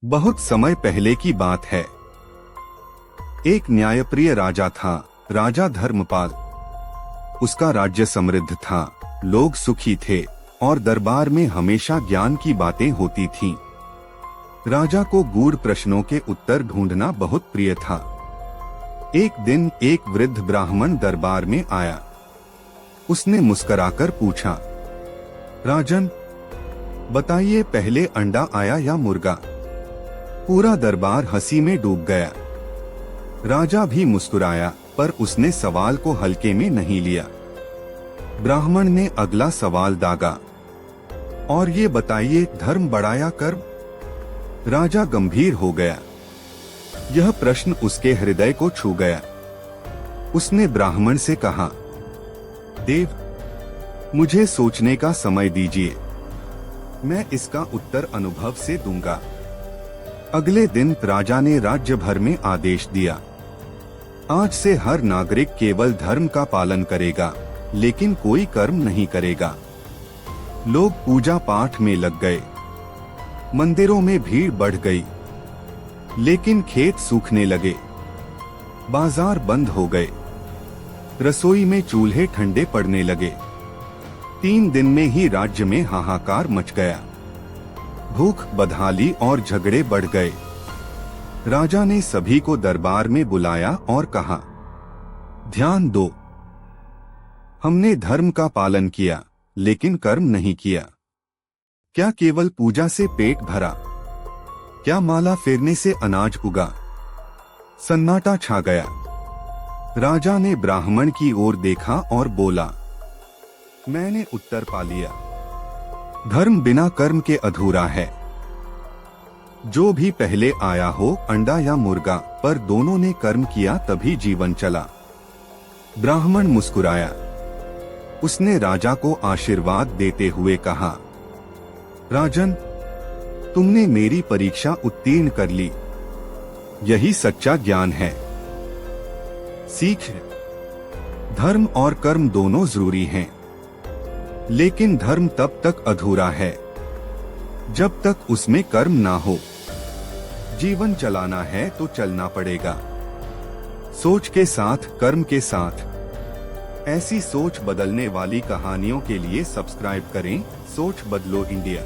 बहुत समय पहले की बात है। एक न्यायप्रिय राजा था, राजा धर्मपाल। उसका राज्य समृद्ध था, लोग सुखी थे और दरबार में हमेशा ज्ञान की बातें होती थीं। राजा को गूढ़ प्रश्नों के उत्तर ढूंढना बहुत प्रिय था। एक दिन एक वृद्ध ब्राह्मण दरबार में आया। उसने मुस्कुराकर पूछा, राजन, बताइए पहले अंडा आया या मुर्गा? पूरा दरबार हंसी में डूब गया। राजा भी मुस्कुराया, पर उसने सवाल को हल्के में नहीं लिया। ब्राह्मण ने अगला सवाल दागा, और ये बताइए, धर्म बड़ा या कर्म? राजा गंभीर हो गया। यह प्रश्न उसके हृदय को छू गया। उसने ब्राह्मण से कहा, देव, मुझे सोचने का समय दीजिए, मैं इसका उत्तर अनुभव से दूंगा। अगले दिन राजा ने राज्य भर में आदेश दिया, आज से हर नागरिक केवल धर्म का पालन करेगा, लेकिन कोई कर्म नहीं करेगा। लोग पूजा पाठ में लग गए, मंदिरों में भीड़ बढ़ गई, लेकिन खेत सूखने लगे, बाजार बंद हो गए, रसोई में चूल्हे ठंडे पड़ने लगे। 3 दिन में ही राज्य में हाहाकार मच गया। भूख, बदहाली और झगड़े बढ़ गए। राजा ने सभी को दरबार में बुलाया और कहा, ध्यान दो, हमने धर्म का पालन किया, लेकिन कर्म नहीं किया। क्या केवल पूजा से पेट भरा? क्या माला फेरने से अनाज उगा? सन्नाटा छा गया। राजा ने ब्राह्मण की ओर देखा और बोला, मैंने उत्तर पा लिया, धर्म बिना कर्म के अधूरा है। जो भी पहले आया हो, अंडा या मुर्गा, पर दोनों ने कर्म किया तभी जीवन चला। ब्राह्मण मुस्कुराया। उसने राजा को आशीर्वाद देते हुए कहा, राजन, तुमने मेरी परीक्षा उत्तीर्ण कर ली। यही सच्चा ज्ञान है। सीख, धर्म और कर्म दोनों जरूरी हैं, लेकिन धर्म तब तक अधूरा है जब तक उसमें कर्म ना हो। जीवन चलाना है तो चलना पड़ेगा, सोच के साथ, कर्म के साथ। ऐसी सोच बदलने वाली कहानियों के लिए सब्सक्राइब करें सोच बदलो इंडिया।